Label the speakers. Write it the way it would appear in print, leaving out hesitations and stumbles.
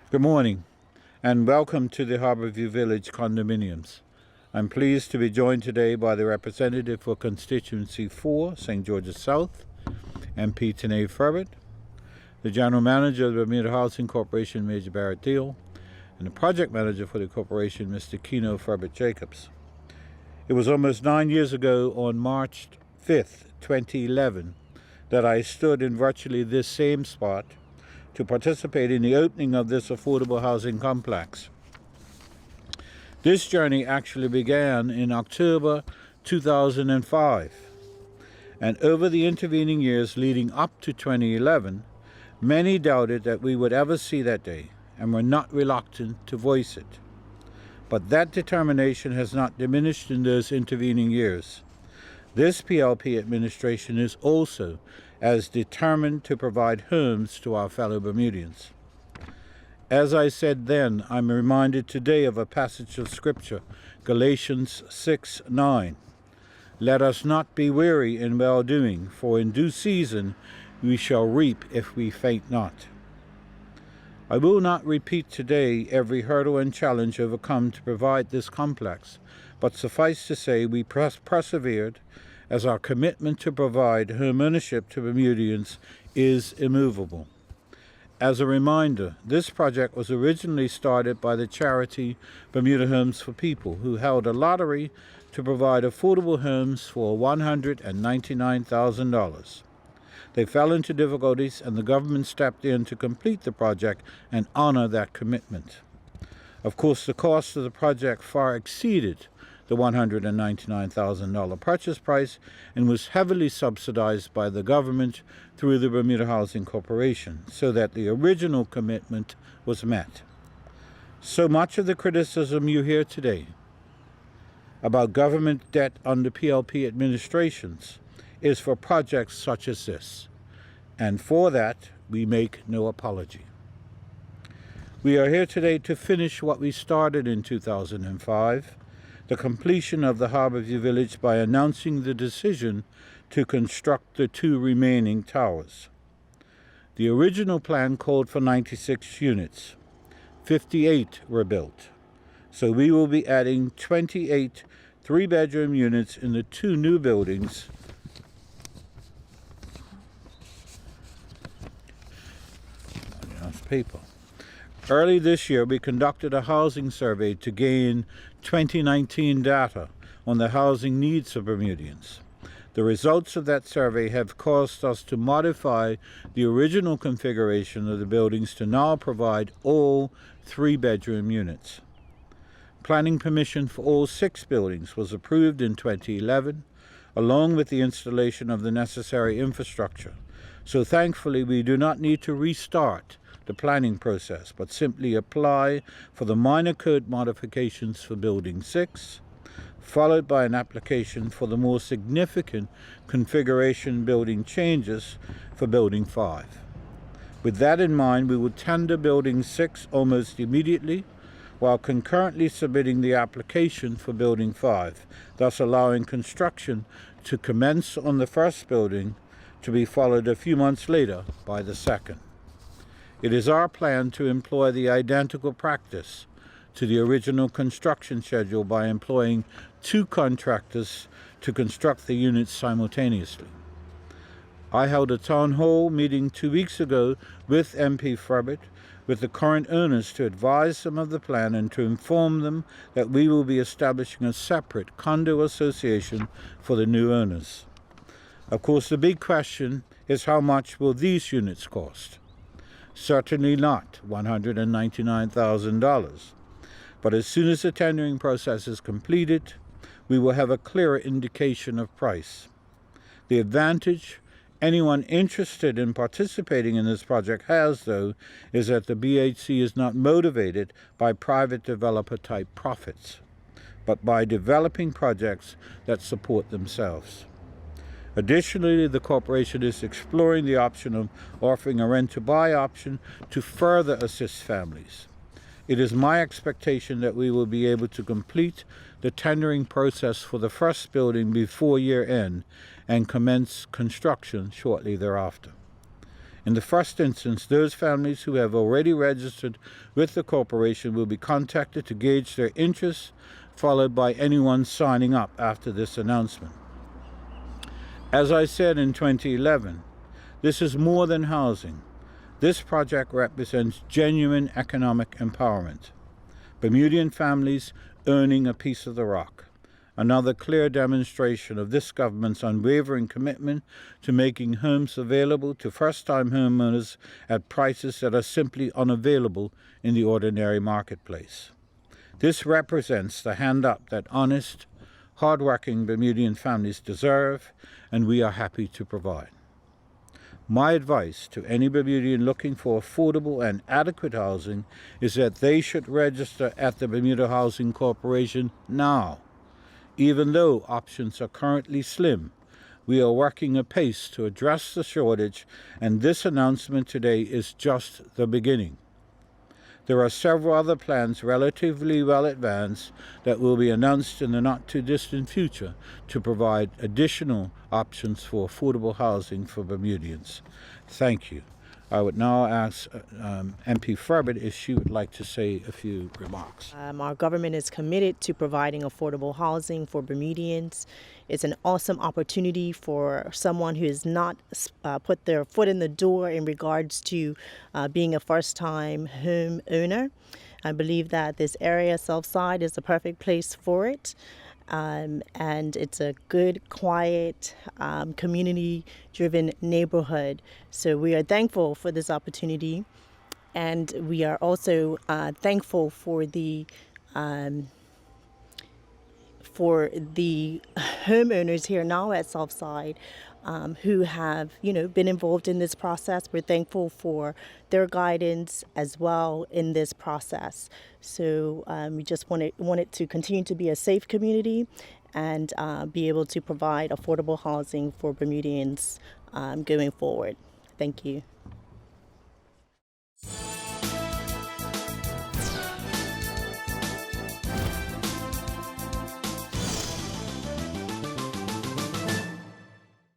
Speaker 1: Good morning, and welcome to the Harbourview Village condominiums. I'm pleased to be joined today by the representative for Constituency 4, St. George's South, MP Tanae Furbert, the General Manager of the Bermuda Housing Corporation, Major Barrett Deal, and the Project Manager for the Corporation, Mr. Keno Furbert Jacobs. It was almost 9 years ago, on March 5th, 2011, that I stood in virtually this same spot to participate in the opening of this affordable housing complex. This journey actually began in October 2005, and over the intervening years leading up to 2011, many doubted that we would ever see that day and were not reluctant to voice it. But that determination has not diminished in those intervening years. This PLP administration is also as determined to provide homes to our fellow Bermudians. As I said then, I'm reminded today of a passage of Scripture, Galatians 6:9. Let us not be weary in well-doing, for in due season we shall reap if we faint not. I will not repeat today every hurdle and challenge overcome to provide this complex, but suffice to say we persevered, as our commitment to provide home ownership to Bermudians is immovable. As a reminder, this project was originally started by the charity Bermuda Homes for People, who held a lottery to provide affordable homes for $199,000. They fell into difficulties, and the government stepped in to complete the project and honor that commitment. Of course, the cost of the project far exceeded the $199,000 purchase price and was heavily subsidized by the government through the Bermuda Housing Corporation, so that the original commitment was met. So much of the criticism you hear today about government debt under PLP administrations is for projects such as this, and for that we make no apology. We are here today to finish what we started in 2005, the completion of the Harbourview Village, by announcing the decision to construct the 2 remaining towers. The original plan called for 96 units. 58 were built. So we will be adding 28 3-bedroom units in the 2 new buildings paper. Early this year, we conducted a housing survey to gain 2019 data on the housing needs of Bermudians. The results of that survey have caused us to modify the original configuration of the buildings to now provide all 3-bedroom units. Planning permission for all 6 buildings was approved in 2011, along with the installation of the necessary infrastructure. So thankfully, we do not need to restart the planning process, but simply apply for the minor code modifications for Building 6, followed by an application for the more significant configuration building changes for Building 5. With that in mind, we will tender Building 6 almost immediately, while concurrently submitting the application for Building 5, thus allowing construction to commence on the first building, to be followed a few months later by the second. It is our plan to employ the identical practice to the original construction schedule by employing 2 contractors to construct the units simultaneously. I held a town hall meeting 2 weeks ago with MP Furbert, with the current owners, to advise them of the plan and to inform them that we will be establishing a separate condo association for the new owners. Of course, the big question is, how much will these units cost? Certainly not $199,000. But as soon as the tendering process is completed, we will have a clearer indication of price. The advantage anyone interested in participating in this project has, though, is that the BHC is not motivated by private developer-type profits, but by developing projects that support themselves. Additionally, the corporation is exploring the option of offering a rent-to-buy option to further assist families. It is my expectation that we will be able to complete the tendering process for the first building before year end and commence construction shortly thereafter. In the first instance, those families who have already registered with the corporation will be contacted to gauge their interest, followed by anyone signing up after this announcement. As I said in 2011, this is more than housing. This project represents genuine economic empowerment. Bermudian families earning a piece of the rock. Another clear demonstration of this government's unwavering commitment to making homes available to first-time homeowners at prices that are simply unavailable in the ordinary marketplace. This represents the hand up that honest, hard-working Bermudian families deserve, and we are happy to provide. My advice to any Bermudian looking for affordable and adequate housing is that they should register at the Bermuda Housing Corporation now. Even though options are currently slim, we are working apace to address the shortage, and this announcement today is just the beginning. There are several other plans relatively well advanced that will be announced in the not-too-distant future to provide additional options for affordable housing for Bermudians. Thank you. I would now ask MP Furbert if she would like to say a few remarks.
Speaker 2: Our government is committed to providing affordable housing for Bermudians. It's an awesome opportunity for someone who has not put their foot in the door in regards to being a first-time home owner. I believe that this area, Southside, is the perfect place for it. And it's a good, quiet, community-driven neighborhood. So we are thankful for this opportunity, and we are also thankful for the homeowners here now at Southside who have, been involved in this process. We're thankful for their guidance as well in this process. So we just want it to continue to be a safe community and be able to provide affordable housing for Bermudians going forward. Thank you.